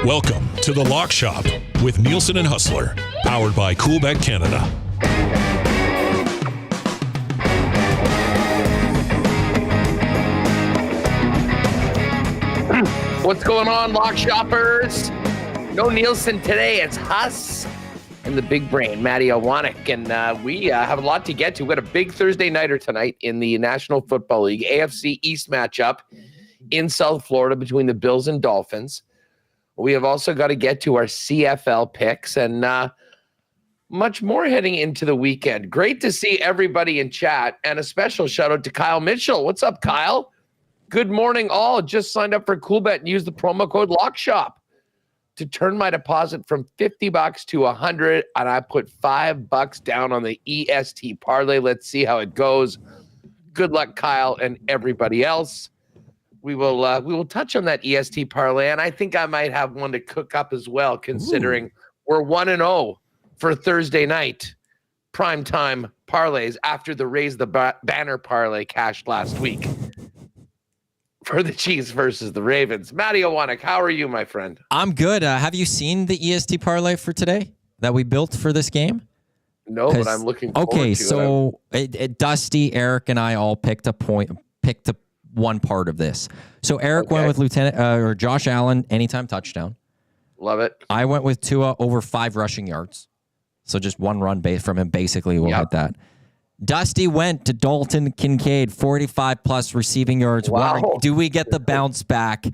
Welcome to The Lock Shop with Nielsen and Hustler, powered by Coolbet Canada. What's going on, Lock Shoppers? No Nielsen today. It's Huss and the big brain, Matty Iwanyk. And we have a lot to get to. We've got a big Thursday nighter tonight in the National Football League AFC East matchup in South Florida between the Bills and Dolphins. We have also got to get to our CFL picks and much more heading into the weekend. Great to see everybody in chat, and a special shout out to Kyle Mitchell. What's up, Kyle? Good morning, all. Just signed up for Coolbet and used the promo code LOCKSHOP to turn my deposit from $50 to $100, and I put $5 down on the EST parlay. Let's see how it goes. Good luck, Kyle, and everybody else. We will touch on that EST parlay, and I think I might have one to cook up as well, considering we're 1-0 for Thursday night primetime parlays after the Raise the Banner parlay cashed last week for the Chiefs versus the Ravens. Matty Iwanyk, how are you, my friend? I'm good. Have you seen the EST parlay for today that we built for this game? No, but I'm looking forward to it. Okay, so Dusty, Eric, and I all picked one part of this. So Eric went with Josh Allen anytime touchdown. Love it. I went with Tua over 5 rushing yards. So just one run base from him basically will hit that. Dusty went to Dalton Kincaid, 45 plus receiving yards. Wow. Do we get the bounce back?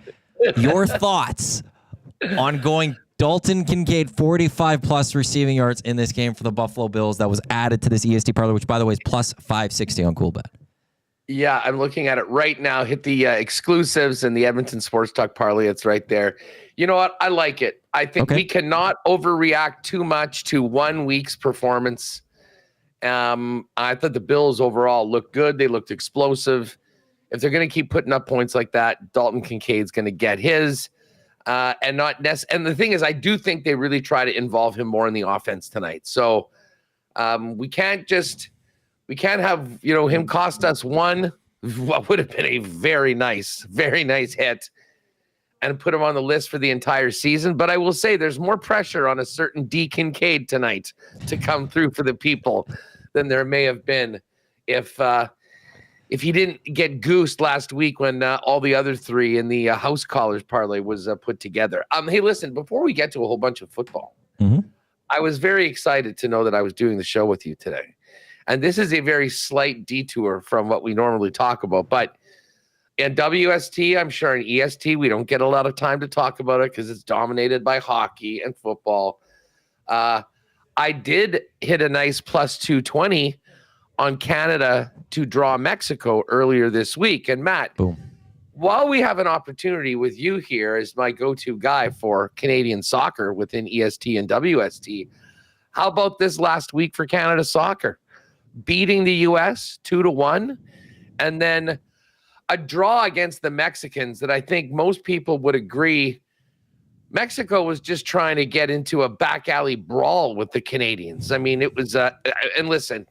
Your thoughts on going Dalton Kincaid, 45 plus receiving yards in this game for the Buffalo Bills that was added to this EST parlay, which by the way is plus 560 on Coolbet. Yeah, I'm looking at it right now. Hit the exclusives and the Edmonton Sports Talk parlay. It's right there. You know what? I like it. I think we cannot overreact too much to 1 week's performance. I thought the Bills overall looked good. They looked explosive. If they're going to keep putting up points like that, Dalton Kincaid's going to get his. And the thing is, I do think they really try to involve him more in the offense tonight. So we can't have, him cost us what would have been a very nice hit and put him on the list for the entire season. But I will say there's more pressure on a certain D Kincaid tonight to come through for the people than there may have been if he didn't get goosed last week when all the other 3 in the house callers parlay was put together. Hey, listen, before we get to a whole bunch of football, I was very excited to know that I was doing the show with you today. And this is a very slight detour from what we normally talk about. But in WST, I'm sure in EST, we don't get a lot of time to talk about it because it's dominated by hockey and football. I did hit a nice plus 220 on Canada to draw Mexico earlier this week. And Matt, while we have an opportunity with you here as my go-to guy for Canadian soccer within EST and WST, how about this last week for Canada soccer? Beating the U.S. 2-1, and then a draw against the Mexicans that I think most people would agree Mexico was just trying to get into a back alley brawl with the Canadians. I mean, it was and listen,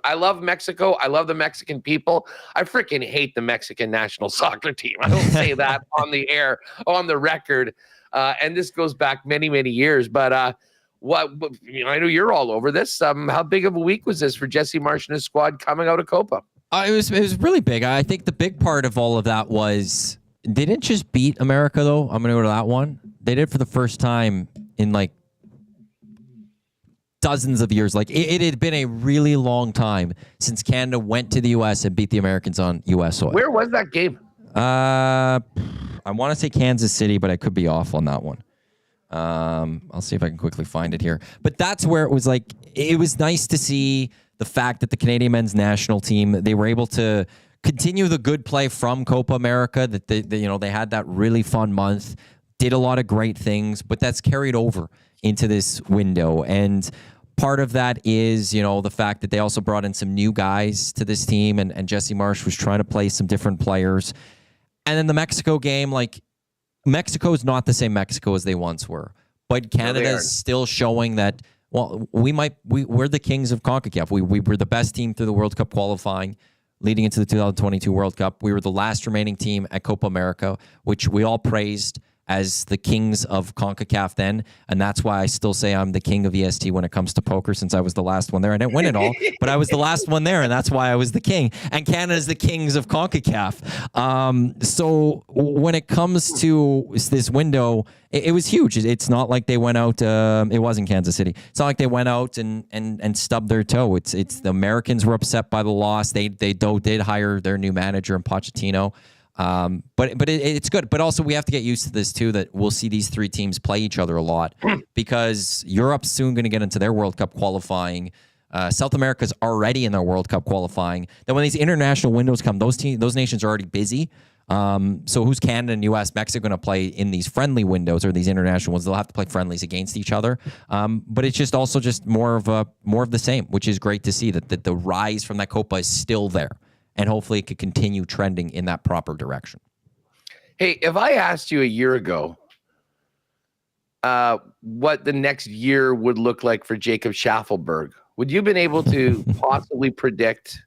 I love Mexico. I love the Mexican people. I freaking hate the Mexican national soccer team. I don't say that on the air, on the record. And this goes back many, many years, but I know you're all over this. How big of a week was this for Jesse Marsh and his squad coming out of Copa? It was really big. I think the big part of all of that was they didn't just beat America, though. I'm going to go to that one. They did for the first time in like dozens of years. Like it had been a really long time since Canada went to the U.S. and beat the Americans on U.S. soil. Where was that game? I want to say Kansas City, but I could be off on that one. I'll see if I can quickly find it here. But that's where it was like, it was nice to see the fact that the Canadian men's national team, they were able to continue the good play from Copa America, that they had that really fun month. did a lot of great things, but that's carried over into this window. And part of that is, the fact that they also brought in some new guys to this team, and Jesse Marsh was trying to play some different players. And then the Mexico game, Mexico is not the same Mexico as they once were, but Canada is still showing that, well, we're the kings of CONCACAF. We were the best team through the World Cup qualifying leading into the 2022 World Cup. We were the last remaining team at Copa America, which we all praised as the kings of CONCACAF then, and that's why I still say I'm the king of EST when it comes to poker, since I was the last one there. I didn't win it all, but I was the last one there, and that's why I was the king. And Canada's the kings of CONCACAF. So when it comes to this window, it was huge. It's not like they went out. It was in Kansas City. It's not like they went out and stubbed their toe. It's the Americans were upset by the loss. They did hire their new manager in Pochettino. But it's good. But also we have to get used to this too, that we'll see these three teams play each other a lot because Europe's soon going to get into their World Cup qualifying. South America's already in their World Cup qualifying. Then when these international windows come, those nations are already busy. So who's Canada and U.S., Mexico going to play in these friendly windows or these international ones? They'll have to play friendlies against each other. But it's just also just more of the same, which is great to see that the rise from that Copa is still there. And hopefully it could continue trending in that proper direction. Hey, if I asked you a year ago what the next year would look like for Jacob Schaffelberg, would you have been able to possibly predict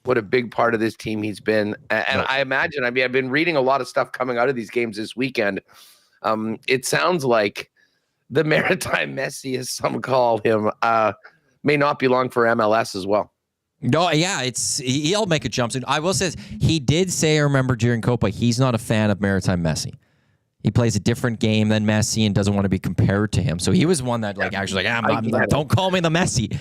what a big part of this team he's been? And I imagine, I've been reading a lot of stuff coming out of these games this weekend. It sounds like the Maritime Messi, as some call him, may not be long for MLS as well. No, yeah, he'll make a jump soon. I will say he did say, I remember during Copa, he's not a fan of Maritime Messi. He plays a different game than Messi and doesn't want to be compared to him. So he was one that don't call me the Messi.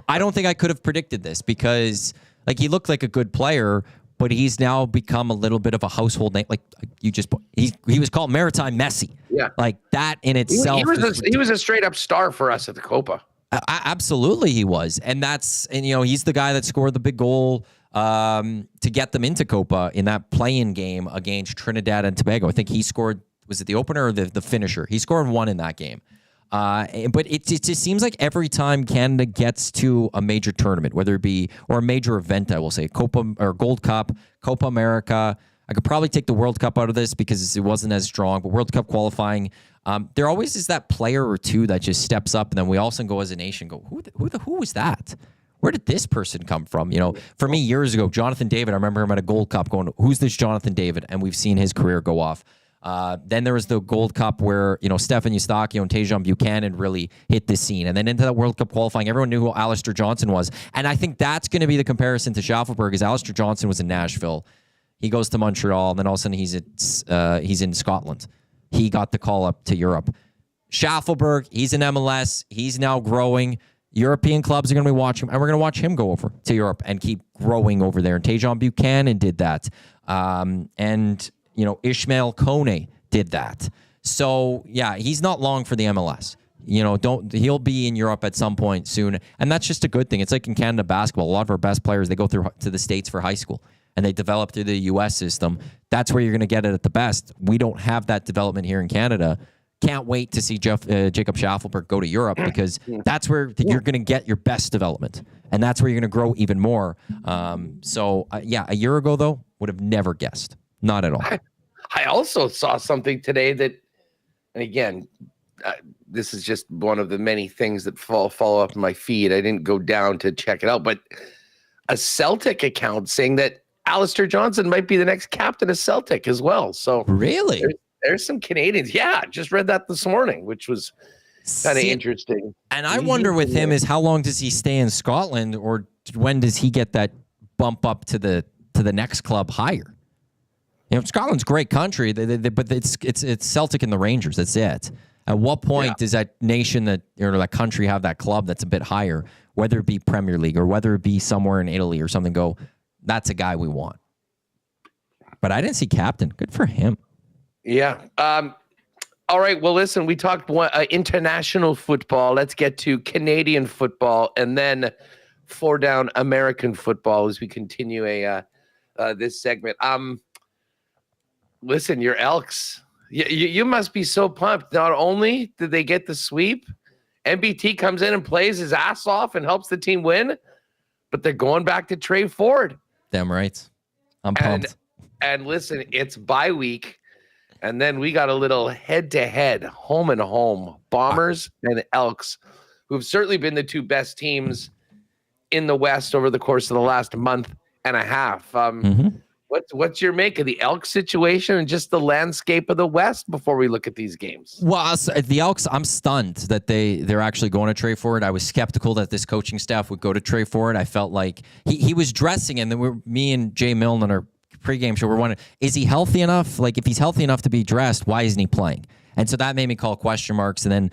I don't think I could have predicted this because he looked like a good player, but he's now become a little bit of a household name. He was called Maritime Messi. Yeah, that in itself. He was a straight up star for us at the Copa. Absolutely, he was, and he's the guy that scored the big goal to get them into Copa in that play-in game against Trinidad and Tobago. I think he scored. Was it the opener or the finisher? He scored one in that game. But it just seems like every time Canada gets to a major tournament, whether it be or a major event, I will say Copa or Gold Cup, Copa America. I could probably take the World Cup out of this because it wasn't as strong. But World Cup qualifying. There always is that player or two that just steps up, and then we all of a sudden go as a nation, who was that? Where did this person come from? For me, years ago, Jonathan David, I remember him at a Gold Cup going, who's this Jonathan David? And we've seen his career go off. Then there was the Gold Cup where, Stefan Eustáquio and Tejan Buchanan really hit the scene. And then into that World Cup qualifying, everyone knew who Alistair Johnson was. And I think that's going to be the comparison to Schaffelberg, is Alistair Johnson was in Nashville. He goes to Montreal, and then all of a sudden he's in Scotland. He got the call up to Europe. Schaffelberg, he's in MLS. He's now growing. European clubs are going to be watching him, and we're going to watch him go over to Europe and keep growing over there. And Tejan Buchanan did that. Ishmael Kone did that. So, yeah, he's not long for the MLS. He'll be in Europe at some point soon, and that's just a good thing. It's like in Canada basketball. A lot of our best players, they go to the States for high school, and they develop through the U.S. system. That's where you're going to get it at the best. We don't have that development here in Canada. Can't wait to see Jacob Schaffelberg go to Europe, because that's where you're going to get your best development, and that's where you're going to grow even more. A year ago, though, would have never guessed. Not at all. I also saw something today that, and again, this is just one of the many things that follow up in my feed. I didn't go down to check it out, but a Celtic account saying that Alistair Johnson might be the next captain of Celtic as well. So really, there's some Canadians. Yeah, just read that this morning, which was kind of interesting. And I wonder with him is how long does he stay in Scotland, or when does he get that bump up to the next club higher? Scotland's a great country, but it's Celtic and the Rangers. That's it. At what point does that nation that country have that club that's a bit higher, whether it be Premier League or whether it be somewhere in Italy or something? Go, that's a guy we want. But I didn't see captain. Good for him. Yeah. All right. Well, listen, we talked international football. Let's get to Canadian football, and then 4 down American football as we continue this segment. Listen, your Elks, You must be so pumped. Not only did they get the sweep, MBT comes in and plays his ass off and helps the team win, but they're going back to Trey Ford. Damn right. I'm pumped. And listen, it's bye week, and then we got a little head-to-head, home and home, Bombers and Elks, who've certainly been the two best teams in the West over the course of the last month and a half. What's your make of the Elks situation and just the landscape of the West before we look at these games? Well, the Elks, I'm stunned that they're actually going to Trey Ford. I was skeptical that this coaching staff would go to Trey Ford. I felt like he was dressing, and then me and Jay Milne on our pregame show were wondering, is he healthy enough? Like, if he's healthy enough to be dressed, why isn't he playing? And so that made me call question marks. And then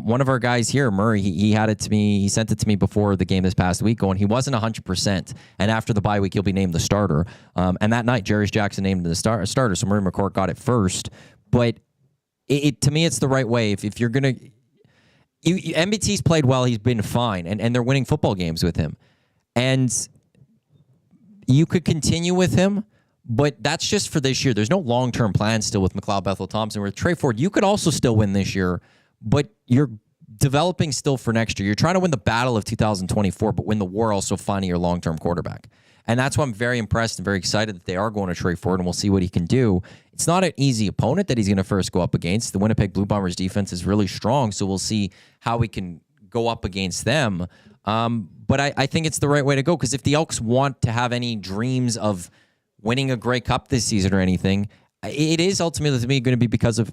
one of our guys here, Murray, he had it to me. He sent it to me before the game this past week going, he wasn't 100%. And after the bye week, he'll be named the starter. And that night, Jarius Jackson named him the starter. So Murray McCourt got it first. But to me, it's the right way. If you're going to... MBT's played well. He's been fine. And they're winning football games with him. And you could continue with him. But that's just for this year. There's no long-term plan still with McLeod Bethel Thompson. With Trey Ford, you could also still win this year, but you're developing still for next year. You're trying to win the battle of 2024, but win the war also finding your long-term quarterback. And that's why I'm very impressed and very excited that they are going to Trey Ford, and we'll see what he can do. It's not an easy opponent that he's going to first go up against. The Winnipeg Blue Bombers defense is really strong, so we'll see how we can go up against them. But I think it's the right way to go, because if the Elks want to have any dreams of winning a Grey Cup this season or anything, it is ultimately to me going to be because of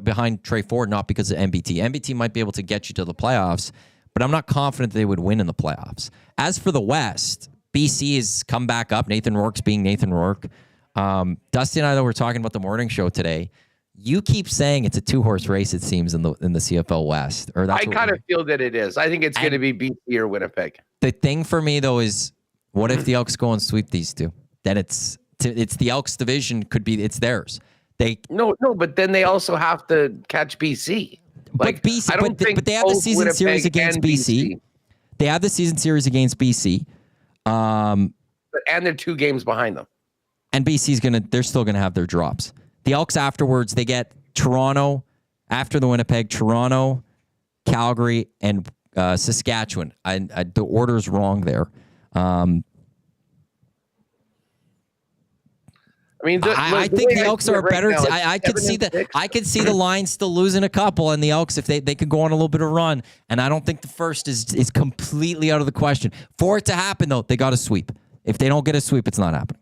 behind Trey Ford, not because of MBT. MBT might be able to get you to the playoffs, but I'm not confident they would win in the playoffs. As for the West, BC has come back up. Nathan Rourke's being Nathan Rourke. Dusty and I, though, were talking about the morning show today. You keep saying it's a two-horse race, it seems, in the CFL West. Or that's I kind of feel that it is. I think it's going to be BC or Winnipeg. The thing for me, though, is what if the Elks go and sweep these two? Then it's the Elks division, it's theirs. But then they also have to catch BC. But BC, but they have the season series against BC. They have the season series against BC. And they're 2 games behind them. And they're still gonna have their drops. The Elks afterwards, they get Toronto after the Winnipeg, Toronto, Calgary, and Saskatchewan. The order's wrong there. I think the Elks are a better. I could see that. I could see the Lions still losing a couple, and the Elks, if they could go on a little bit of run. And I don't think the first is completely out of the question. For it to happen, though, they got to sweep. If they don't get a sweep, it's not happening.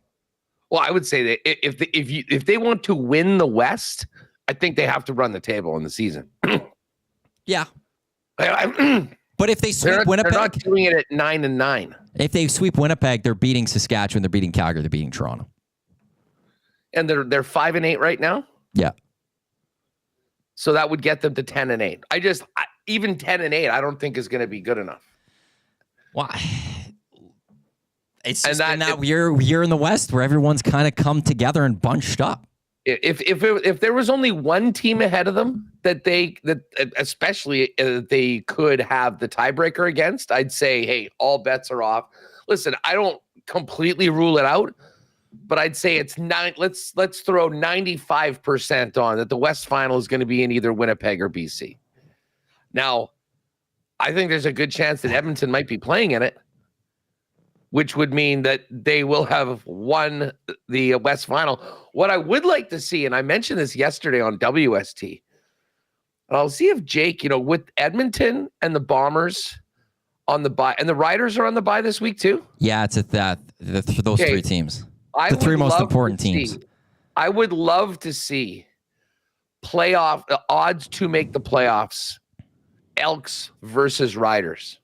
Well, I would say that if they want to win the West, I think they have to run the table in the season. Yeah. But if they sweep Winnipeg, they're not doing it at 9-9. If they sweep Winnipeg, they're beating Saskatchewan, they're beating Calgary, they're beating Toronto. And they're 5-8 right now? Yeah. So that would get them to 10-8. Even 10-8, I don't think is going to be good enough. Why? It's just been that year in the West where everyone's kind of come together and bunched up. If there was only one team ahead of them that they could have the tiebreaker against, I'd say, hey, all bets are off. Listen, I don't completely rule it out, but I'd say it's let's throw 95% on that the West Final is going to be in either Winnipeg or BC. Now, I think there's a good chance that Edmonton might be playing in it, which would mean that they will have won the West Final. What I would like to see, and I mentioned this yesterday on WST, I'll see if Jake, with Edmonton and the Bombers on the bye, and the Riders are on the bye this week too? Yeah, it's at that. For those three teams. The three most important teams. I would love to see playoff odds to make the playoffs, Elks versus Riders.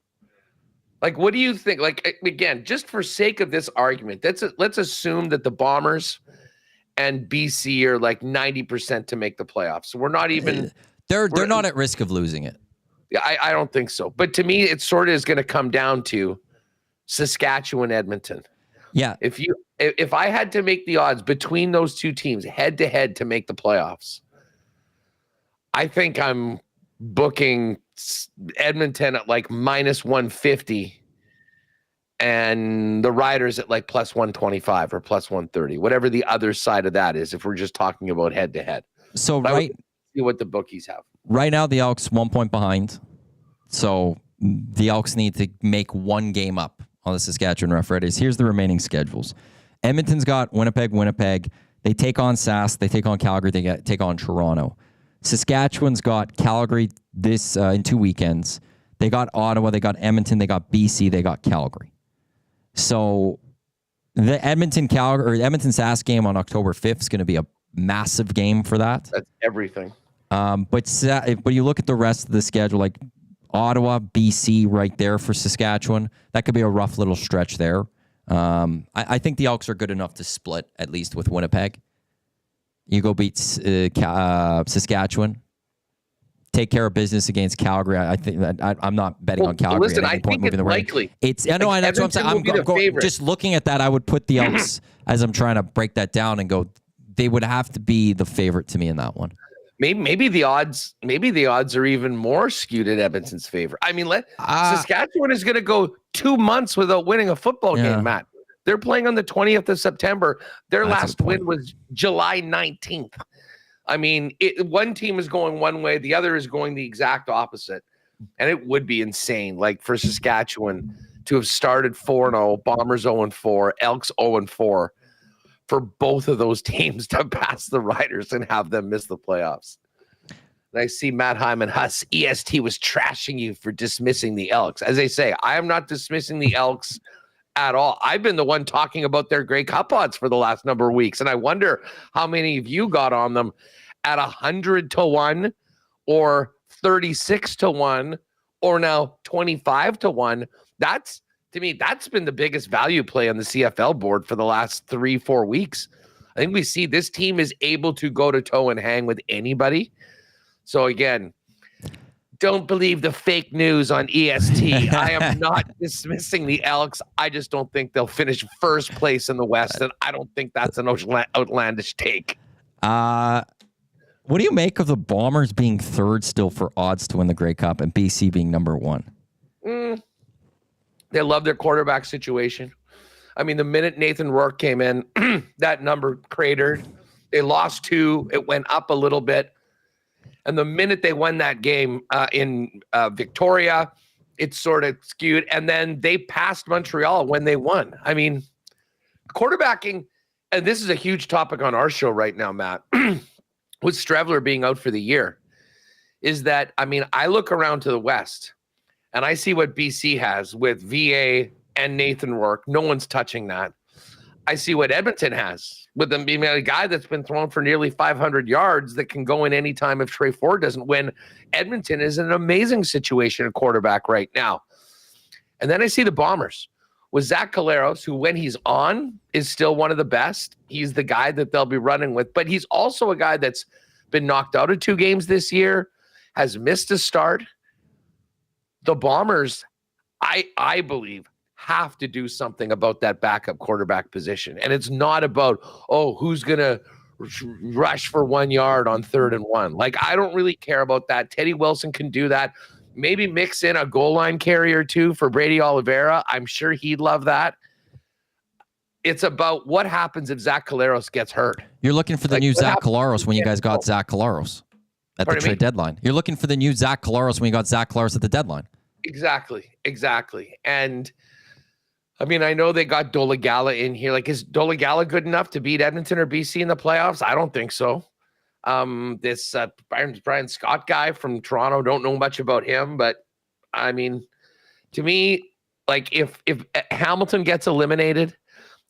Like, what do you think? Like, again, just for sake of this argument, let's assume that the Bombers and BC are like 90% to make the playoffs. So we're not even they're not at risk of losing it. Yeah, I don't think so. But to me, it sort of is going to come down to Saskatchewan, Edmonton. Yeah. If I had to make the odds between those two teams head to head to make the playoffs, I think I'm booking Edmonton at like minus 150 and the Riders at like plus 125 or plus 130, whatever the other side of that is, if we're just talking about head to head. So see what the bookies have. Right now, the Elks 1 point behind. So the Elks need to make one game up on the Saskatchewan Roughriders. Here's the remaining schedules. Edmonton's got Winnipeg. They take on Sask. They take on Calgary. They take on Toronto. Saskatchewan's got Calgary this in 2 weekends. They got Ottawa. They got Edmonton. They got BC. They got Calgary. So the Edmonton Sask game on October 5th is going to be a massive game for that. That's everything. But you look at the rest of the schedule, like Ottawa, BC, right there for Saskatchewan. That could be a rough little stretch there. I think the Elks are good enough to split at least with Winnipeg. You go beat Saskatchewan. Take care of business against Calgary. I think that I'm not betting on Calgary. Listen, I think it's likely. That's what I'm saying. I'm just looking at that. I would put the Elks as I'm trying to break that down and go. They would have to be the favorite to me in that one. Maybe the odds are even more skewed in Edmonton's favor. I mean, Saskatchewan is going to go 2 months without winning a football game, Matt. They're playing on the 20th of September. Their last win was July 19th. I mean, one team is going one way, the other is going the exact opposite. And it would be insane, like for Saskatchewan to have started 4-0, Bombers 0-4, Elks 0-4, for both of those teams to pass the Riders and have them miss the playoffs. And I see Matt Hyman, Huss, EST was trashing you for dismissing the Elks. As I say, I am not dismissing the Elks at all. I've been the one talking about their Grey Cup odds for the last number of weeks, and I wonder how many of you got on them at 100-1 or 36-1 or now 25-1. That's, to me, that's been the biggest value play on the CFL board for the last 3-4 weeks. I think we see this team is able to go to toe and hang with anybody. So again, don't believe the fake news on EST. I am not dismissing the Elks. I just don't think they'll finish first place in the West, and I don't think that's an outlandish take. What do you make of the Bombers being third still for odds to win the Grey Cup and BC being number one? They love their quarterback situation. I mean, the minute Nathan Rourke came in, that number cratered. They lost 2. It went up a little bit. And the minute they won that game in Victoria, it sort of skewed. And then they passed Montreal when they won. I mean, quarterbacking, and this is a huge topic on our show right now, Matt, with Strevler being out for the year, is that, I mean, I look around to the West and I see what BC has with VA and Nathan Rourke. No one's touching that. I see what Edmonton has with them being a guy that's been thrown for nearly 500 yards that can go in any time if Trey Ford doesn't win. Edmonton is in an amazing situation at quarterback right now. And then I see the Bombers with Zach Collaros, who when he's on is still one of the best. He's the guy that they'll be running with, but he's also a guy that's been knocked out of 2 games this year, has missed a start. The Bombers, I believe, have to do something about that backup quarterback position. And it's not about, who's going to rush for 1 yard on 3rd and 1. Like, I don't really care about that. Teddy Wilson can do that. Maybe mix in a goal line carrier too for Brady Oliveira. I'm sure he'd love that. It's about what happens if Zach Collaros gets hurt. You're looking for the new Zach Collaros when you guys got Zach Collaros at the trade deadline. You're looking for the new Zach Collaros when you got Zach Collaros at the deadline. Exactly. And I mean, I know they got Dolegala in here. Like, is Dolegala good enough to beat Edmonton or BC in the playoffs? I don't think so. This Brian Scott guy from Toronto, don't know much about him, but I mean, to me, like if Hamilton gets eliminated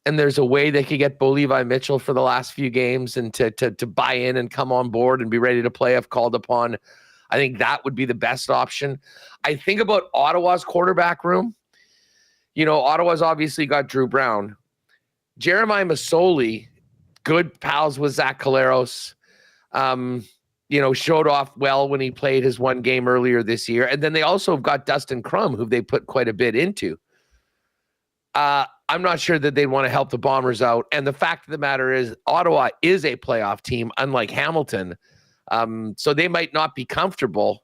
and there's a way they could get Bo Levi Mitchell for the last few games and to buy in and come on board and be ready to play if called upon, I think that would be the best option. I think about Ottawa's quarterback room. You know, Ottawa's obviously got Drew Brown. Jeremiah Masoli, good pals with Zach Collaros, showed off well when he played his 1 game earlier this year. And then they also have got Dustin Crum, who they put quite a bit into. I'm not sure that they'd want to help the Bombers out. And the fact of the matter is Ottawa is a playoff team, unlike Hamilton. So they might not be comfortable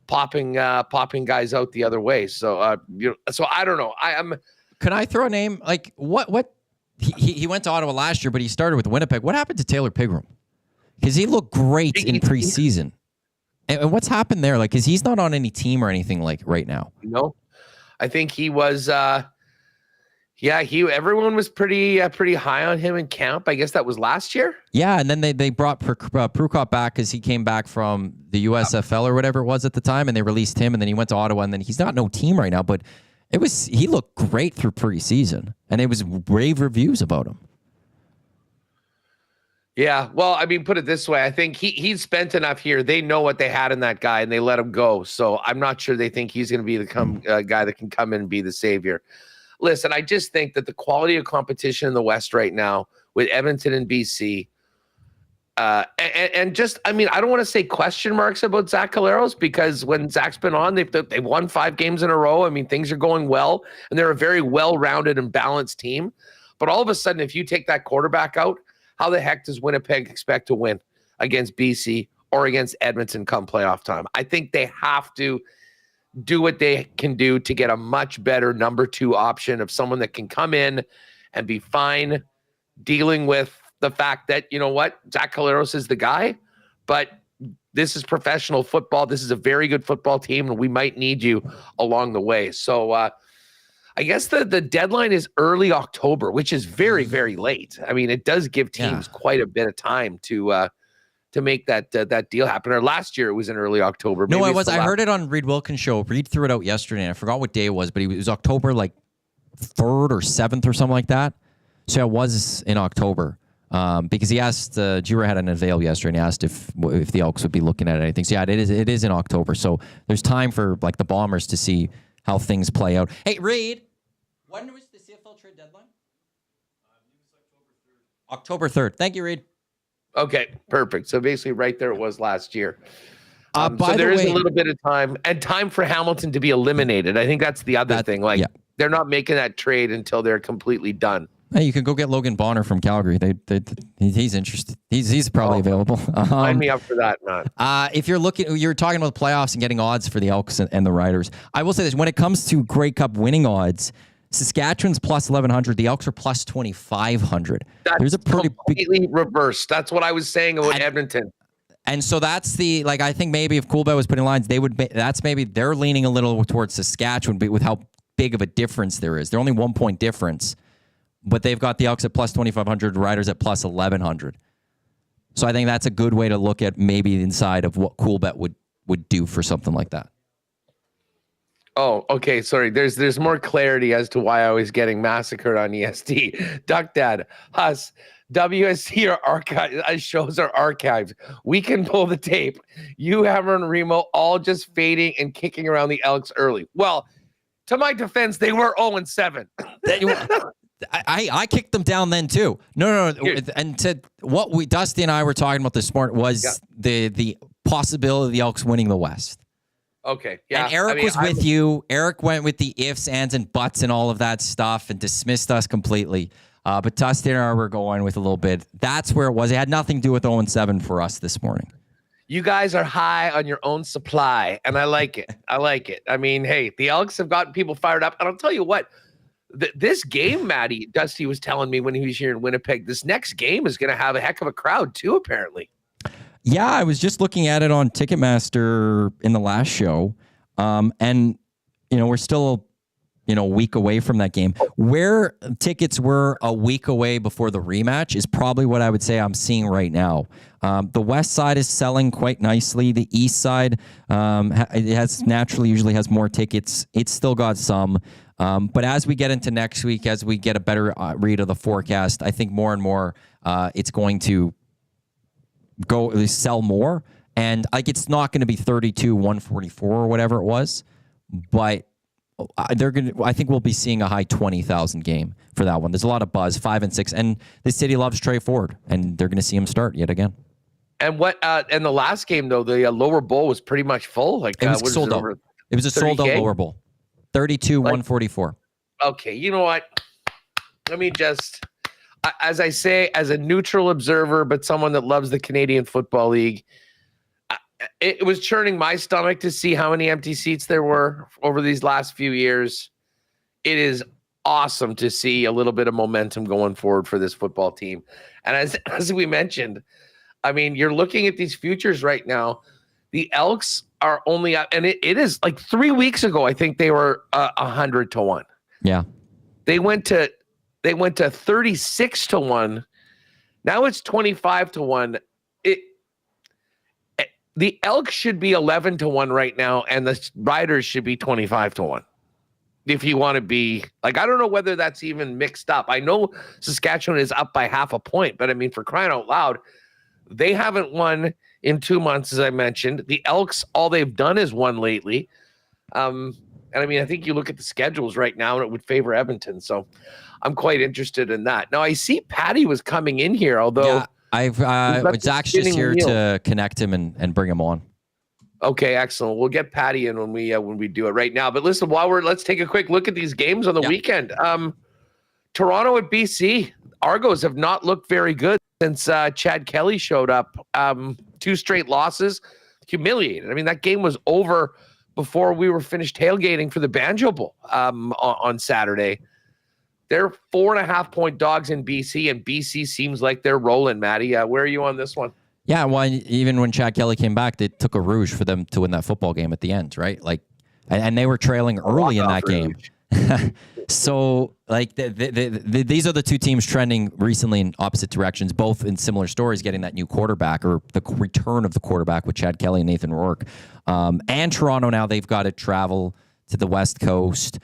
popping guys out the other way. So, so I don't know. Can I throw a name? Like what he went to Ottawa last year, but he started with Winnipeg. What happened to Taylor Pigram? Because he looked great in preseason. And what's happened there? Like, because he's not on any team or anything like right now. No, I think he was. Everyone was pretty high on him in camp. I guess that was last year. Yeah, and then they brought Prukop back because he came back from the USFL or whatever it was at the time, and they released him, and then he went to Ottawa, and then he's not no team right now, but he looked great through preseason, and it was rave reviews about him. Yeah, well, I mean, put it this way. I think he's spent enough here. They know what they had in that guy, and they let him go. So I'm not sure they think he's going to be the guy that can come in and be the savior. Listen, I just think that the quality of competition in the West right now with Edmonton and BC, and just, I mean, I don't want to say question marks about Zach Collaros, because when Zach's been on, they've won 5 games in a row. I mean, things are going well, and they're a very well-rounded and balanced team. But all of a sudden, if you take that quarterback out, how the heck does Winnipeg expect to win against BC or against Edmonton come playoff time? I think they have to do what they can do to get a much better number 2 option of someone that can come in and be fine dealing with the fact that, you know what, Zach Collaros is the guy, but this is professional football. This is a very good football team, and we might need you along the way. So, I guess the deadline is early October, which is very, very late. I mean, it does give teams quite a bit of time to make that deal happen. Or last year it was in early October. Maybe I heard it on Reed Wilkins' show. Reed threw it out yesterday, and I forgot what day it was, but it was October like 3rd or 7th or something like that. So it was in October because he asked, Jira had an avail yesterday, and he asked if the Elks would be looking at anything. So yeah, it is in October. So there's time for like the Bombers to see how things play out. Hey, Reed, when was the CFL trade deadline? October 3rd. Thank you, Reed. Okay, perfect. So basically right there it was last year. So there is a little bit of time, and time for Hamilton to be eliminated. I think that's the other thing. Like, they're not making that trade until they're completely done. Hey, you can go get Logan Bonner from Calgary. He's interested. He's probably available. Sign me up for that, man. If you're talking about the playoffs and getting odds for the Elks and the Riders. I will say this: when it comes to Grey Cup winning odds, Saskatchewan's plus 1,100. The Elks are plus 2,500. There's a completely reversed. That's what I was saying about Edmonton. And so that's I think maybe if Coolbet was putting lines, they're leaning a little towards Saskatchewan, but with how big of a difference there is. They're only 1 point difference, but they've got the Elks at plus 2,500, Riders at plus 1,100. So I think that's a good way to look at maybe inside of what Coolbet would do for something like that. Oh, okay. Sorry. There's more clarity as to why I was getting massacred on ESD. Duck Dad, Huss, WSC are archive shows are archived. We can pull the tape. You, Hammer, and Remo all just fading and kicking around the Elks early. Well, to my defense, they were 0-7. I kicked them down then too. No. And to what Dusty and I were talking about this morning was the possibility of the Elks winning the West. Okay. Yeah. And Eric was with you. Eric went with the ifs, ands, and buts and all of that stuff and dismissed us completely. But Dusty and I were going with a little bit. That's where it was. It had nothing to do with 0-7 for us this morning. You guys are high on your own supply, and I like it. I mean, hey, the Elks have gotten people fired up. And I'll tell you what, this game, Maddie, Dusty was telling me when he was here in Winnipeg, this next game is going to have a heck of a crowd too, apparently. Yeah, I was just looking at it on Ticketmaster in the last show. And, we're still, a week away from that game. Where tickets were a week away before the rematch is probably what I would say I'm seeing right now. The west side is selling quite nicely. The east side usually has more tickets. It's still got some. But as we get into next week, as we get a better read of the forecast, I think more and more it's going to sell more. And it's not going to be 32-144 or whatever it was, but I think we'll be seeing a high 20,000 game for that one. There's a lot of buzz, 5 and 6, and the city loves Trey Ford, and they're going to see him start yet again. And and the last game though, the lower bowl was pretty much full. It was sold out. It was a sold out lower bowl, 32-144. Okay, you know what? Let me just, as I say, as a neutral observer, but someone that loves the Canadian Football League, it was churning my stomach to see how many empty seats there were over these last few years. It is awesome to see a little bit of momentum going forward for this football team. And as we mentioned, I mean, you're looking at these futures right now. The Elks are only up, and it is like 3 weeks ago. I think they were 100-1. Yeah. They went to 36-1. Now it's 25-1. The Elks should be 11-1 right now, and the Riders should be 25-1. If you want to be like, I don't know whether that's even mixed up. I know Saskatchewan is up by half a point, but I mean, for crying out loud, they haven't won in 2 months, as I mentioned. The Elks, all they've done is won lately. And I mean, I think you look at the schedules right now, and it would favor Edmonton. So I'm quite interested in that. Now, I see Patty was coming in here, although Zach's just here to connect him and bring him on. Okay, excellent. We'll get Patty in when we do it right now. But listen, let's take a quick look at these games on the weekend. Toronto at BC. Argos have not looked very good since Chad Kelly showed up. 2 straight losses. Humiliated. I mean, that game was over before we were finished tailgating for the Banjo Bowl on Saturday. They're 4.5 point dogs in BC, and BC seems like they're rolling, Matty. Where are you on this one? Yeah, well, even when Chad Kelly came back, it took a rouge for them to win that football game at the end, right? Like, and they were trailing early in that game. So, like, these are the 2 teams trending recently in opposite directions, both in similar stories, getting that new quarterback or the return of the quarterback with Chad Kelly and Nathan Rourke. And Toronto now, they've got to travel to the West Coast.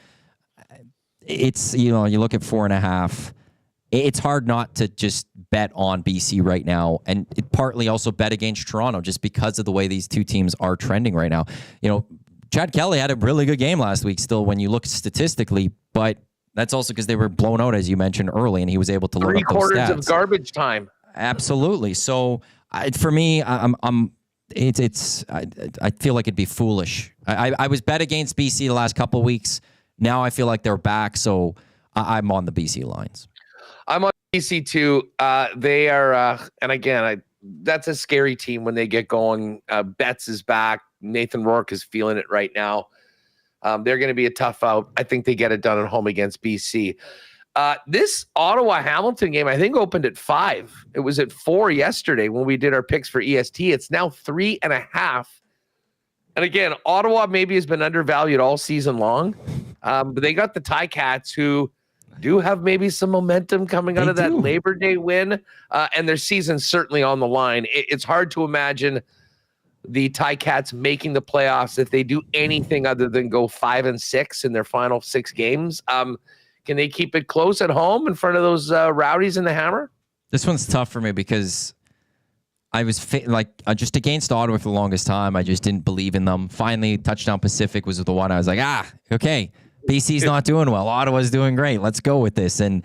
It's, you look at 4.5. It's hard not to just bet on BC right now, and it partly also bet against Toronto just because of the way these 2 teams are trending right now. Chad Kelly had a really good game last week still when you look statistically, but that's also because they were blown out, as you mentioned early, and he was able to load up those stats. 3/4 of garbage time. Absolutely. So for me, I feel like it'd be foolish. I was bet against BC the last couple of weeks. Now I feel like they're back, so I'm on the BC lines. I'm on BC too. They are, and again, that's a scary team when they get going. Betts is back. Nathan Rourke is feeling it right now. They're going to be a tough out. I think they get it done at home against BC. This Ottawa-Hamilton game, I think, opened at 5. It was at 4 yesterday when we did our picks for EST. It's now 3.5. And again, Ottawa maybe has been undervalued all season long. But they got the Ticats, who do have maybe some momentum coming out of that Labor Day win. And their season's certainly on the line. It's hard to imagine the Ticats making the playoffs if they do anything other than go 5-6 in their final 6 games. Can they keep it close at home in front of those Rowdies in the Hammer? This one's tough for me because I was just against Ottawa for the longest time. I just didn't believe in them. Finally, Touchdown Pacific was the one I was like, okay, BC's not doing well. Ottawa's doing great. Let's go with this. And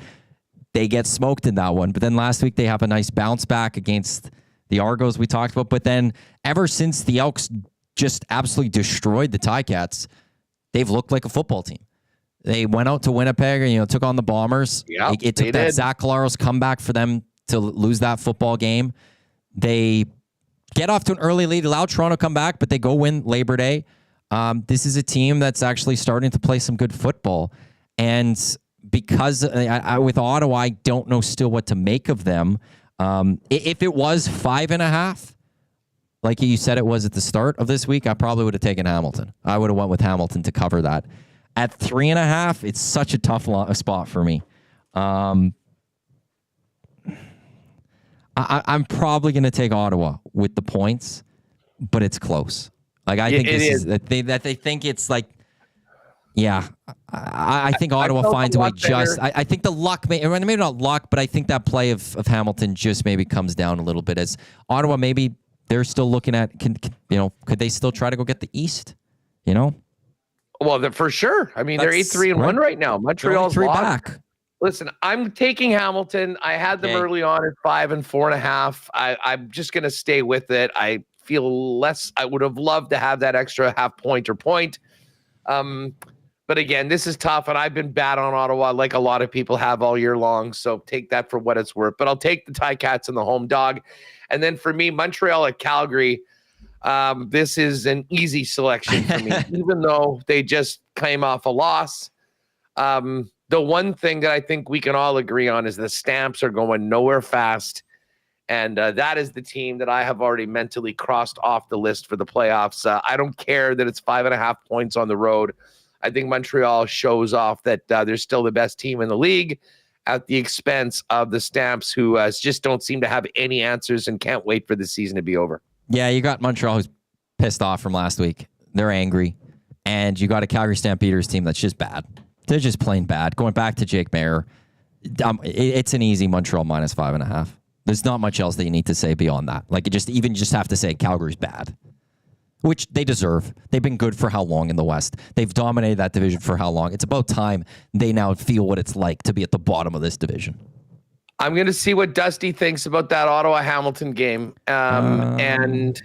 they get smoked in that one. But then last week they have a nice bounce back against the Argos we talked about. But then ever since the Elks just absolutely destroyed the Ticats, they've looked like a football team. They went out to Winnipeg, took on the Bombers. Yeah, it took that Zach Collaros comeback for them to lose that football game. They get off to an early lead, allow Toronto to come back, but they go win Labor Day. This is a team that's actually starting to play some good football. And because with Ottawa, I don't know still what to make of them. If it was 5.5, like you said it was at the start of this week, I probably would have taken Hamilton. I would have went with Hamilton to cover that. At 3.5, it's such a tough spot for me. I'm probably going to take Ottawa with the points, but it's close. Like I think this is that they think it's like, yeah. I think Ottawa finds a way. I think the luck maybe not luck, but I think that play of Hamilton just maybe comes down a little bit as Ottawa maybe they're still looking at could they still try to go get the East? Well, for sure. I mean, they're 8-3-1 right now. Montreal's 3 back. Listen, I'm taking Hamilton. I had them early on at 5 and 4.5. I'm just going to stay with it. I feel less. I would have loved to have that extra half point or point. But again, this is tough, and I've been bad on Ottawa like a lot of people have all year long. So take that for what it's worth. But I'll take the Ticats and the home dog. And then for me, Montreal at Calgary. This is an easy selection for me, even though they just came off a loss. The one thing that I think we can all agree on is the Stamps are going nowhere fast. And that is the team that I have already mentally crossed off the list for the playoffs. I don't care that it's 5.5 points on the road. I think Montreal shows off that they're still the best team in the league at the expense of the Stamps, who just don't seem to have any answers and can't wait for the season to be over. Yeah, you got Montreal, who's pissed off from last week. They're angry. And you got a Calgary Stampeders team that's just bad. They're just plain bad. Going back to Jake Mayer, it's an easy Montreal minus 5.5. There's not much else that you need to say beyond that. Like, you just have to say Calgary's bad, which they deserve. They've been good for how long in the West? They've dominated that division for how long? It's about time they now feel what it's like to be at the bottom of this division. I'm going to see what Dusty thinks about that Ottawa-Hamilton game. And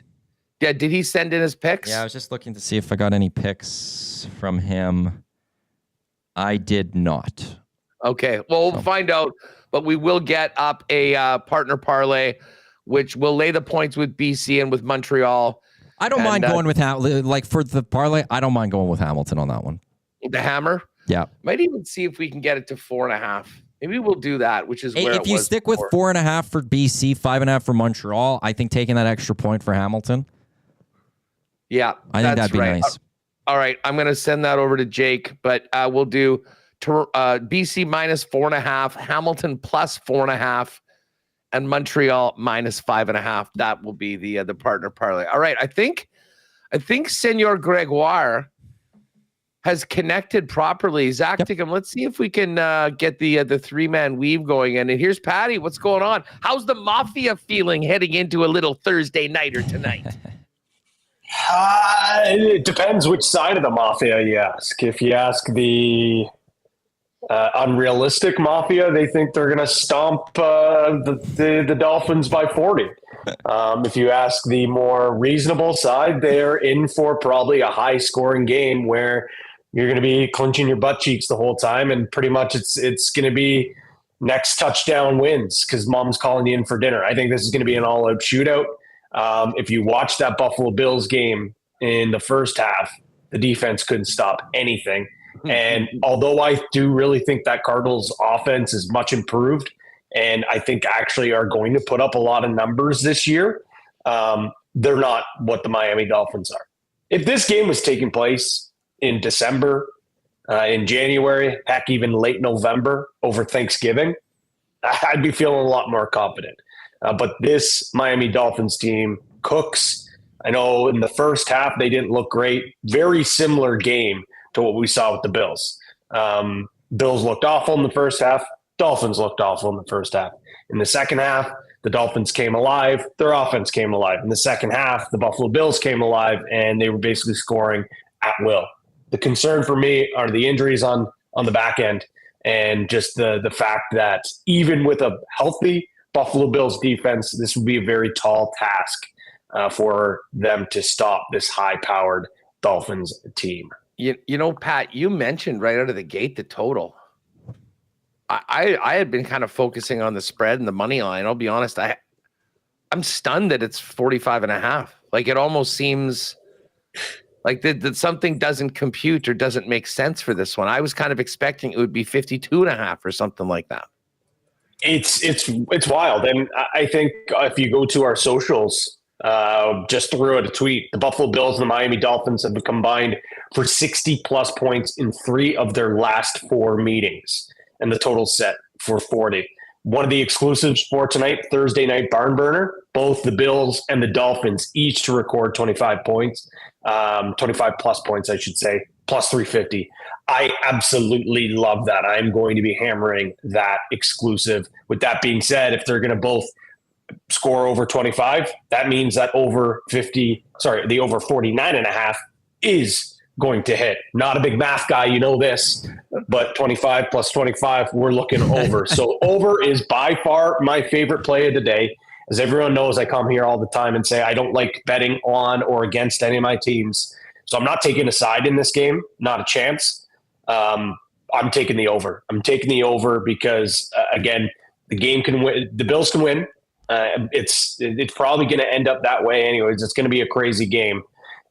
yeah, did he send in his picks? Yeah, I was just looking to see if I got any picks from him. I did not. Okay, well, we'll find out. But we will get up a partner parlay, which will lay the points with BC and with Montreal. I don't mind going with like for the parlay. I don't mind going with Hamilton on that one. The hammer. Yeah. Might even see if we can get it to 4.5. Maybe we'll do that, which is where if you stick with 4.5 for BC, 5.5 for Montreal, I think taking that extra point for Hamilton. Yeah, I think that'd be nice. All right, I'm going to send that over to Jake, but we'll do BC minus 4.5, Hamilton plus 4.5, and Montreal minus 5.5. That will be the partner parlay. All right, I think Senor Gregoire has connected properly. Zach Tickham, let's see if we can get the 3-man weave going. And here's Patty. What's going on? How's the Mafia feeling heading into a little Thursday nighter tonight? It depends which side of the Mafia you ask. If you ask the unrealistic Mafia, they think they're going to stomp the Dolphins by 40. If you ask the more reasonable side, they're in for probably a high-scoring game where you're going to be clenching your butt cheeks the whole time, and pretty much it's going to be next touchdown wins because mom's calling you in for dinner. I think this is going to be an all-out shootout. If you watch that Buffalo Bills game in the first half, the defense couldn't stop anything. And although I do really think that Cardinals offense is much improved, and I think actually are going to put up a lot of numbers this year, they're not what the Miami Dolphins are. If this game was taking place in December, in January, heck, even late November over Thanksgiving, I'd be feeling a lot more confident. But this Miami Dolphins team cooks. I know in the first half they didn't look great. Very similar game to what we saw with the Bills. Bills looked awful in the first half. Dolphins looked awful in the first half. In the second half, the Dolphins came alive. Their offense came alive. In the second half, the Buffalo Bills came alive, and they were basically scoring at will. The concern for me are the injuries on the back end, and just the fact that even with a healthy Buffalo Bills defense, this would be a very tall task for them to stop this high-powered Dolphins team. You know, Pat, you mentioned right out of the gate the total. I had been kind of focusing on the spread and the money line. I'll be honest, I'm stunned that it's 45.5. Like, it almost seems like that something doesn't compute or doesn't make sense for this one. I was kind of expecting it would be 52.5 or something like that. It's wild. And I think if you go to our socials, just threw out a tweet, the Buffalo Bills and the Miami Dolphins have combined for 60 plus points in 3 of their last 4 meetings. And the total set for 40. One of the exclusives for tonight, Thursday night barn burner, both the Bills and the Dolphins each to record 25 points, 25 plus points, I should say, plus 350. I absolutely love that. I'm going to be hammering that exclusive. With that being said, if they're going to both score over 25, that means that the over 49.5 is going to hit. Not a big math guy, you know this, but 25 plus 25, we're looking over. So over is by far my favorite play of the day. As everyone knows, I come here all the time and say I don't like betting on or against any of my teams. So I'm not taking a side in this game, not a chance. I'm taking the over. I'm taking the over because, again, the game can win. The Bills can win. It's probably going to end up that way anyways. It's going to be a crazy game.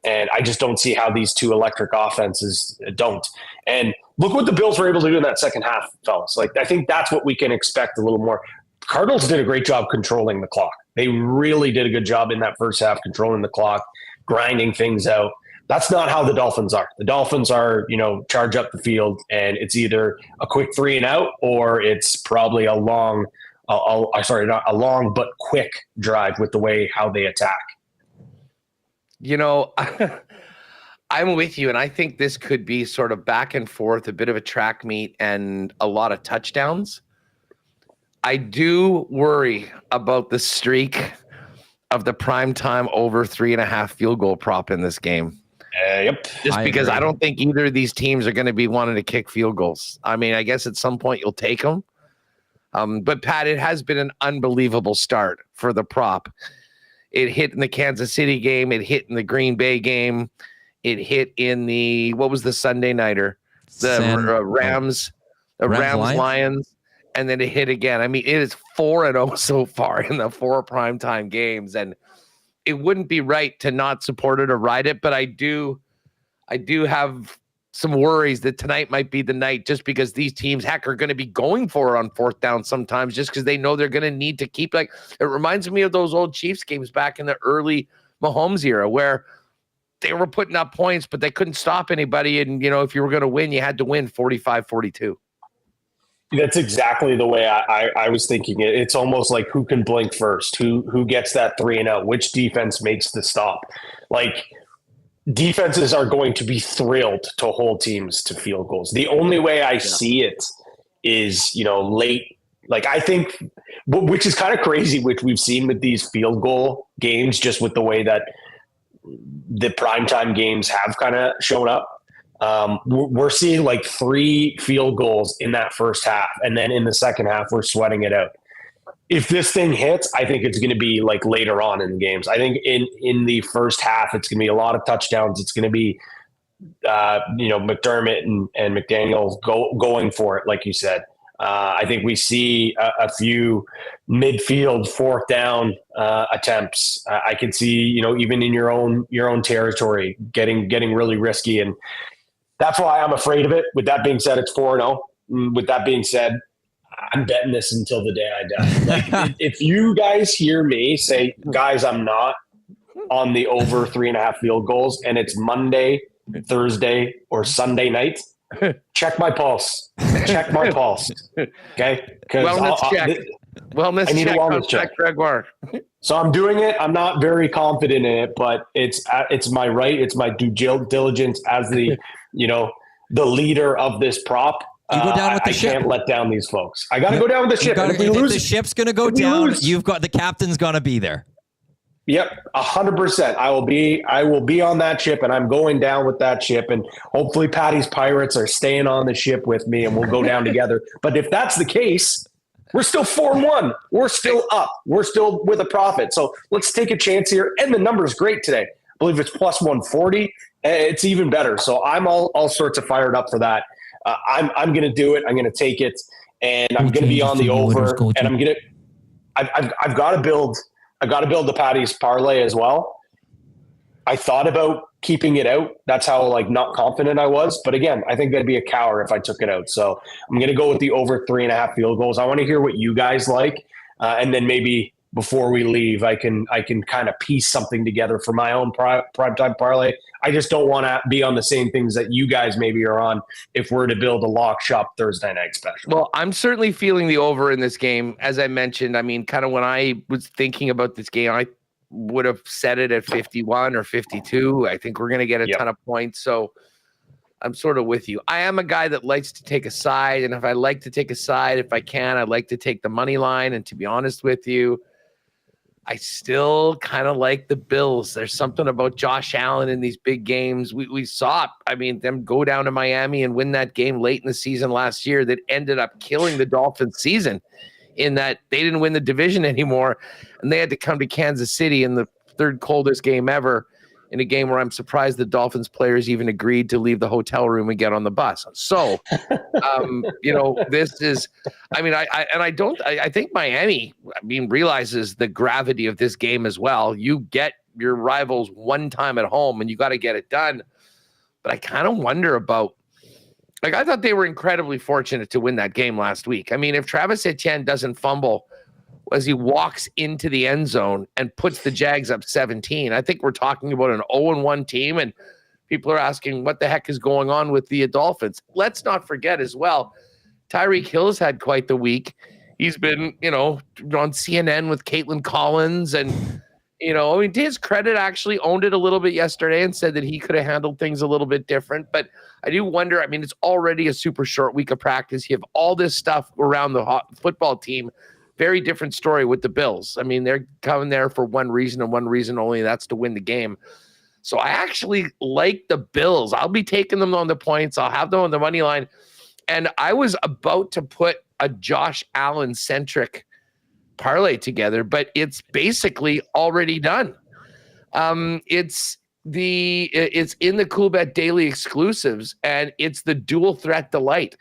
And I just don't see how these two electric offenses don't. And look what the Bills were able to do in that second half, fellas. Like, I think that's what we can expect a little more. Cardinals did a great job controlling the clock. They really did a good job in that first half, controlling the clock, grinding things out. That's not how the Dolphins are. The Dolphins are, charge up the field, and it's either a quick 3 and out, or it's probably a long, not a long, but quick drive with the way how they attack. I'm with you, and I think this could be sort of back and forth, a bit of a track meet and a lot of touchdowns. I do worry about the streak of the primetime over 3.5 field goal prop in this game. Yep. Just because I don't think either of these teams are going to be wanting to kick field goals. I mean, I guess at some point you'll take them. But Pat, it has been an unbelievable start for the prop. It hit in the Kansas City game. It hit in the Green Bay game. It hit in what was the Sunday nighter? The Rams Lions. And then it hit again. I mean, it is 4-0 so far in the 4 primetime games. And it wouldn't be right to not support it or ride it, but I do have some worries that tonight might be the night, just because these teams, are going to be going for it on 4th down sometimes, just because they know they're going to need to keep. Like, it reminds me of those old Chiefs games back in the early Mahomes era, where they were putting up points, but they couldn't stop anybody. And, if you were going to win, you had to win 45-42. That's exactly the way I was thinking it. It's almost like who can blink first, who gets that 3 and out, which defense makes the stop. Like, defenses are going to be thrilled to hold teams to field goals. The only way I see it is, late. Like, I think, which is kind of crazy, which we've seen with these field goal games, just with the way that the primetime games have kind of shown up. We're seeing like 3 field goals in that first half, and then in the second half we're sweating it out. If this thing hits, I think it's going to be like later on in the games. I think in the first half it's going to be a lot of touchdowns. It's going to be McDermott and McDaniel going for it, like you said. I think we see a few midfield 4th down attempts. I can see even in your own territory getting really risky, and that's why I'm afraid of it. With that being said, it's 4-0. With that being said, I'm betting this until the day I die. Like, if you guys hear me say, guys, I'm not on the over 3.5 field goals, and it's Monday, Thursday, or Sunday night, check my pulse. Check my pulse. Okay? Wellness check. I need a wellness check. Gregoire. So I'm doing it. I'm not very confident in it, but it's my right. It's my due diligence as the the leader of this prop. You go down with the ship. I can't let down these folks. I got to go down with the ship. If the ship's going to go down, you've got the captain's going to be there. Yep, 100%. I will be on that ship, and I'm going down with that ship. And hopefully, Patty's Pirates are staying on the ship with me, and we'll go down together. But if that's the case, we're still 4-1. We're still up. We're still with a profit. So let's take a chance here. And the number is great today. I believe it's plus 140. It's even better. So I'm all sorts of fired up for that. I'm going to do it. I'm going to take it, and I'm going to be on the over. And I've got to build the Patty's parlay as well. I thought about keeping it out. That's how not confident I was. But again, I think that'd be a cower if I took it out. So I'm going to go with the over 3.5 field goals. I want to hear what you guys like. And then maybe before we leave, I can kind of piece something together for my own primetime parlay. I just don't want to be on the same things that you guys maybe are on if we're to build a lock shop Thursday night special. Well, I'm certainly feeling the over in this game. As I mentioned, I mean, kind of when I was thinking about this game, I would have set it at 51 or 52. I think we're going to get a ton of points. So I'm sort of with you. I am a guy that likes to take a side. And if I like to take a side, if I can, I'd like to take the money line. And to be honest with you, I still kind of like the Bills. There's something about Josh Allen in these big games. We saw it. I mean, them go down to Miami and win that game late in the season last year that ended up killing the Dolphins season, in that they didn't win the division anymore. And they had to come to Kansas City in the 3rd coldest game ever, in a game where I'm surprised the Dolphins players even agreed to leave the hotel room and get on the bus. So, this is, I mean, I think Miami, realizes the gravity of this game as well. You get your rivals one time at home and you got to get it done. But I kind of wonder about, I thought they were incredibly fortunate to win that game last week. I mean, if Travis Etienne doesn't fumble as he walks into the end zone and puts the Jags up 17. I think we're talking about an 0-1 team, and people are asking what the heck is going on with the Dolphins. Let's not forget as well, Tyreek Hill's had quite the week. He's been, on CNN with Caitlin Collins, and to his credit, actually owned it a little bit yesterday and said that he could have handled things a little bit different. But I do wonder, it's already a super short week of practice. You have all this stuff around the football team. Very different story with the Bills. They're coming there for one reason and one reason only, that's to win the game. So I actually like the Bills. I'll be taking them on the points. I'll have them on the money line. And I was about to put a Josh Allen-centric parlay together, but it's basically already done. It's in the Coolbet Daily exclusives, and it's the dual threat delight.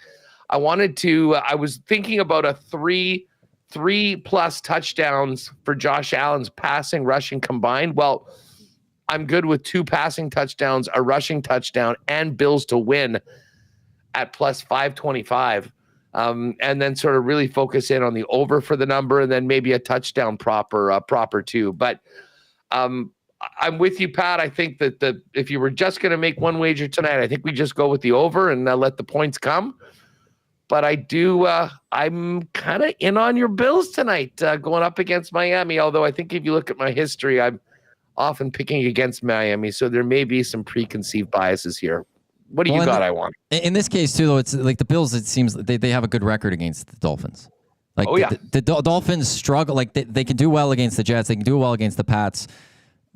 I was thinking about a three plus touchdowns for Josh Allen's passing, rushing combined. Well, I'm good with 2 passing touchdowns, a rushing touchdown, and Bills to win at plus 525. And then sort of really focus in on the over for the number, and then maybe a touchdown proper too. But I'm with you, Pat. I think that if you were just going to make one wager tonight, I think we just go with the over and let the points come. But I'm kind of in on your Bills tonight, going up against Miami. Although I think if you look at my history, I'm often picking against Miami, so there may be some preconceived biases here. What do you got, Iwanyk? In this case, too, though, it's like the Bills, it seems they have a good record against the Dolphins. Like, the Dolphins struggle. Like, they can do well against the Jets. They can do well against the Pats.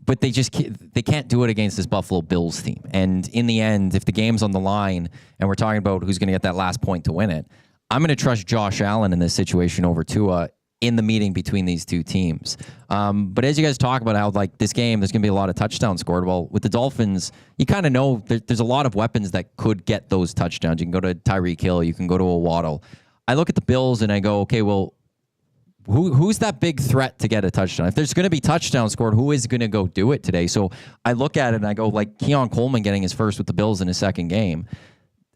But they can't do it against this Buffalo Bills team. And in the end, if the game's on the line and we're talking about who's going to get that last point to win it, I'm going to trust Josh Allen in this situation over Tua in the meeting between these two teams. But as you guys talk about how, like, this game, there's going to be a lot of touchdowns scored. Well, with the Dolphins, you kind of know there's a lot of weapons that could get those touchdowns. You can go to Tyreek Hill. You can go to a Waddle. I look at the Bills and I go, okay, well, who's that big threat to get a touchdown? If there's going to be touchdowns scored, who is going to go do it today? So I look at it and I go, like, Keon Coleman getting his first with the Bills in his second game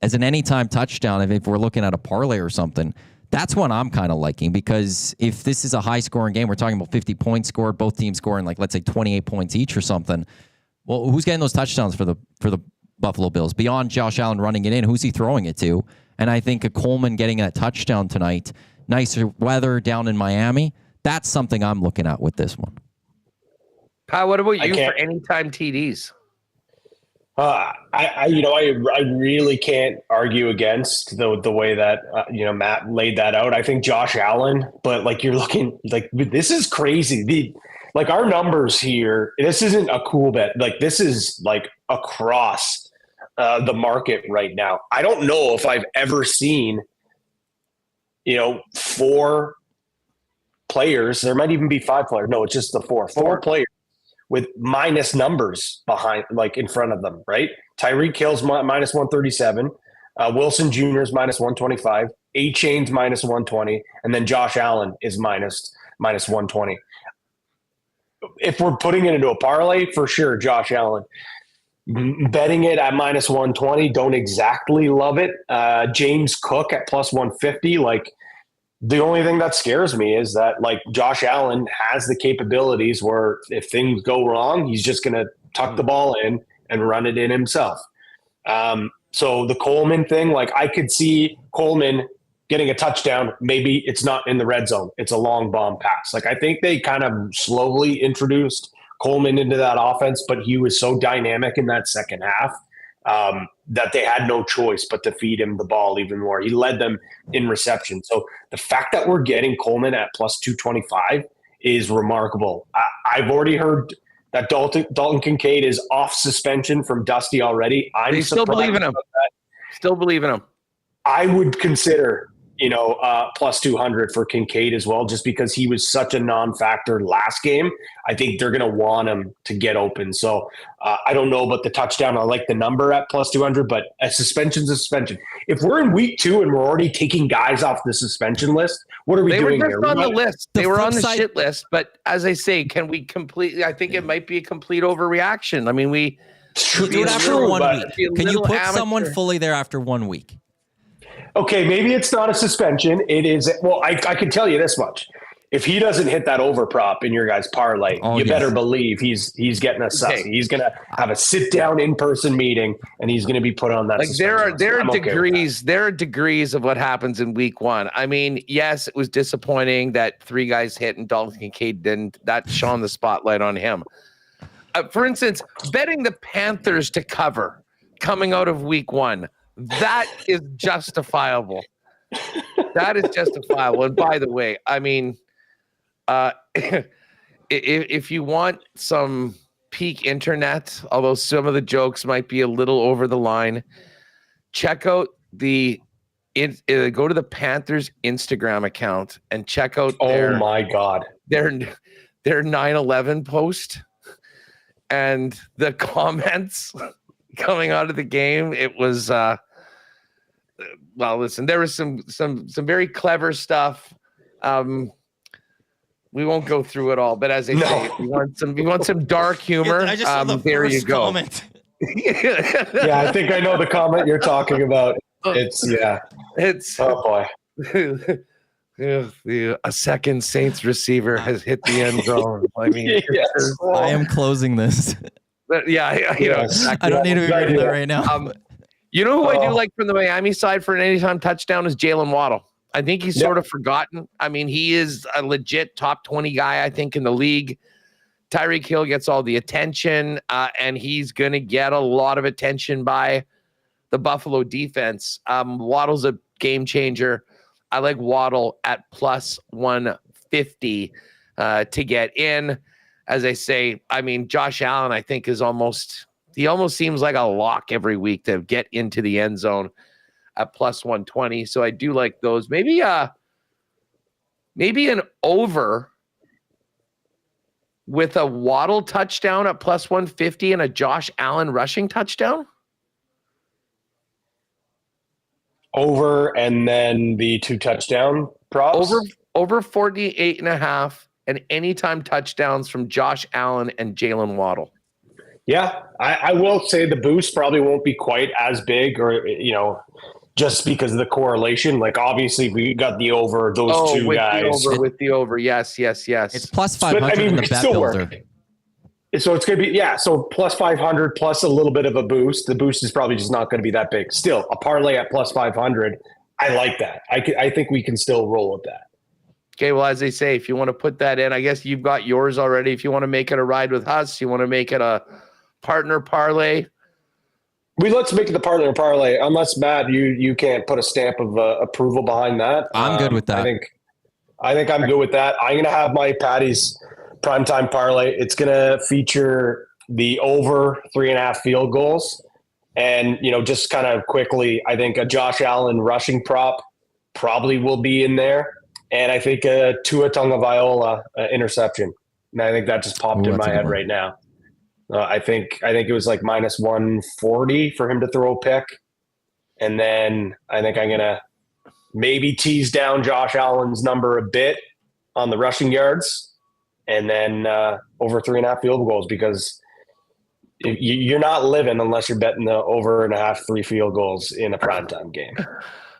as an anytime touchdown. If we're looking at a parlay or something, that's what I'm kind of liking, because if this is a high scoring game, we're talking about 50 points scored, both teams scoring, like, let's say 28 points each or something. Well, who's getting those touchdowns for the Buffalo Bills beyond Josh Allen running it in? Who's he throwing it to? And I think a Coleman getting a touchdown tonight, nicer weather down in Miami, that's something I'm looking at with this one. Pat, what about you for anytime TDs? I really can't argue against the way that Matt laid that out. I think Josh Allen, but like, you're looking like, this is crazy. Our numbers here, this isn't a cool bet. Like, this is like across the market right now. I don't know if I've ever seen 4 players. There might even be 5 players. No, it's just the 4 players with minus numbers behind, like, in front of them, right? Tyreek Hill's minus 137. Wilson Jr. is minus 125. A-Chain's minus 120. And then Josh Allen is minus 120. If we're putting it into a parlay, for sure, Josh Allen. Betting it at minus 120, don't exactly love it. James Cook at plus 150, like, the only thing that scares me is that, like, Josh Allen has the capabilities where if things go wrong, he's just going to tuck the ball in and run it in himself. So the Coleman thing, like, I could see Coleman getting a touchdown. Maybe it's not in the red zone. It's a long bomb pass. Like, I think they kind of slowly introduced Coleman into that offense, but he was so dynamic in that second half that they had no choice but to feed him the ball even more. He led them in reception. So the fact that we're getting Coleman at plus 225 is remarkable. I've already heard that Dalton Kincaid is off suspension from Dusty already. They still believe in him. Still believe in him. I would consider plus 200 for Kincaid as well, just because he was such a non-factor last game. I think they're going to want him to get open. So I don't know about the touchdown. I like the number at plus 200, but a suspension's a suspension. If we're in week 2 and we're already taking guys off the suspension list, what are we doing here? They were just on the list. They were on the shit list. But as I say, can we completely? I think it might be a complete overreaction. I mean, we do it after 1 week. Can you put someone fully there after 1 week? Okay, maybe it's not a suspension. It is. Well, I can tell you this much. if he doesn't hit that over prop in your guys' parlay, better believe he's getting a sus. He's going to have a sit down in-person meeting, and he's going to be put on that. Like there are degrees of what happens in week one. I mean, yes, it was disappointing that 3 guys hit and Dalton Kincaid didn't. That shone the spotlight on him. For instance, betting the Panthers to cover coming out of week one, that is justifiable. That is justifiable. And by the way, I mean, if you want some peak internet, although some of the jokes might be a little over the line, check out go to the Panthers Instagram account and check out their 9/11 post and the comments coming out of the game. It was well, listen, there was some very clever stuff. We won't go through it all, but as I say, if you want some dark humor, I just saw the there you go. Comment. Yeah, I think I know the comment you're talking about. It's oh boy. A second Saints receiver has hit the end zone. I mean, I am closing this. But yeah, I don't need to be reading that right now. You know who I do like from the Miami side for an anytime touchdown is Jalen Waddle. I think he's sort of forgotten. I mean, he is a legit top 20 guy, I think, in the league. Tyreek Hill gets all the attention, and he's going to get a lot of attention by the Buffalo defense. Waddle's a game changer. I like Waddle at plus 150 to get in. As I say, I mean, Josh Allen, I think, is almost seems like a lock every week to get into the end zone at plus 120. So I do like those. Maybe an over with a Waddle touchdown at plus 150 and a Josh Allen rushing touchdown. Over, and then the 2 touchdown props. Over 48.5 and anytime touchdowns from Josh Allen and Jalen Waddle. Yeah, I will say the boost probably won't be quite as big, or just because of the correlation. Like, obviously, we got the over those 2 guys. With the over, yes. It's plus 500 in the bet builder. So it's going to be, so plus 500 plus a little bit of a boost. The boost is probably just not going to be that big. Still, a parlay at plus 500, I like that. I think we can still roll with that. Okay, well, as they say, if you want to put that in, I guess you've got yours already. If you want to make it a ride with us, you want to make it a partner parlay. Let's make it the partner parlay. Unless, Matt, you can't put a stamp of approval behind that. I'm good with that. I think I'm good with that. I'm going to have my Patty's primetime parlay. It's going to feature the over 3.5 field goals. And, just kind of quickly, I think a Josh Allen rushing prop probably will be in there. And I think a Tua Tagovailoa interception. And I think that just popped in my head right now. I think it was like minus 140 for him to throw a pick. And then I think I'm going to maybe tease down Josh Allen's number a bit on the rushing yards, and then over 3.5 field goals, because you're not living unless you're betting the over 3 field goals in a primetime game.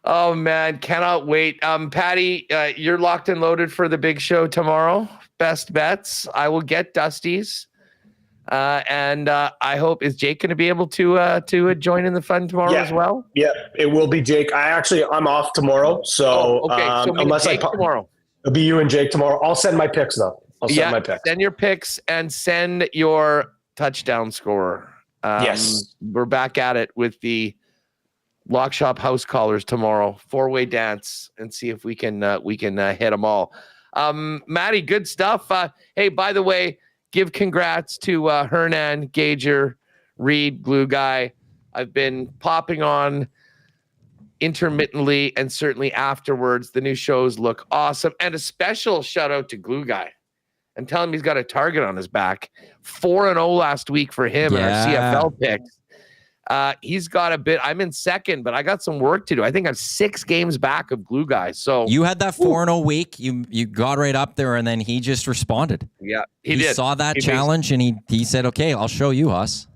Oh, man, cannot wait. Patty, you're locked and loaded for the big show tomorrow. Best bets. I will get Dusty's. And I hope, is Jake going to be able to join in the fun tomorrow as well? Yeah, it will be Jake. I'm off tomorrow, so unless Jake tomorrow, it'll be you and Jake tomorrow. I'll send my picks though. Send your picks and send your touchdown scorer. Yes, we're back at it with the Lock Shop house callers tomorrow. 4-way dance, and see if we can hit them all. Maddie, good stuff. Hey, by the way, give congrats to Hernan, Gager, Reed, Glue Guy. I've been popping on intermittently and certainly afterwards. The new shows look awesome. And a special shout out to Glue Guy. I'm telling him he's got a target on his back. 4-0 last week for him in our CFL picks. He's got a bit. I'm in second, but I got some work to do. I think I'm 6 games back of Glue Guy. So you had that 4-0 week. You got right up there, and then he just responded. Yeah, he did. Saw that challenge, and he said, "Okay, I'll show you, Huss."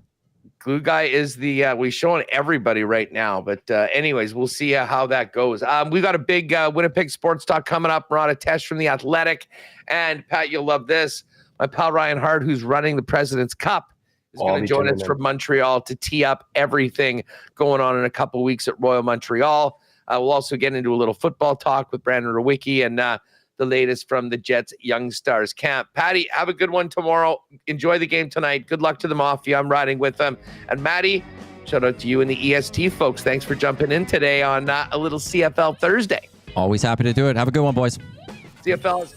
Glue Guy is we're showing everybody right now. But anyways, we'll see how that goes. We got a big Winnipeg Sports Talk coming up. We're on a test from The Athletic. And Pat, you'll love this. My pal Ryan Hart, who's running the President's Cup, is going to join us from Montreal to tee up everything going on in a couple of weeks at Royal Montreal. We'll also get into a little football talk with Brandon Rowicki and the latest from the Jets Young Stars camp. Patty, have a good one tomorrow. Enjoy the game tonight. Good luck to the Mafia. I'm riding with them. And Maddie, shout out to you and the EST folks. Thanks for jumping in today on a little CFL Thursday. Always happy to do it. Have a good one, boys. CFL.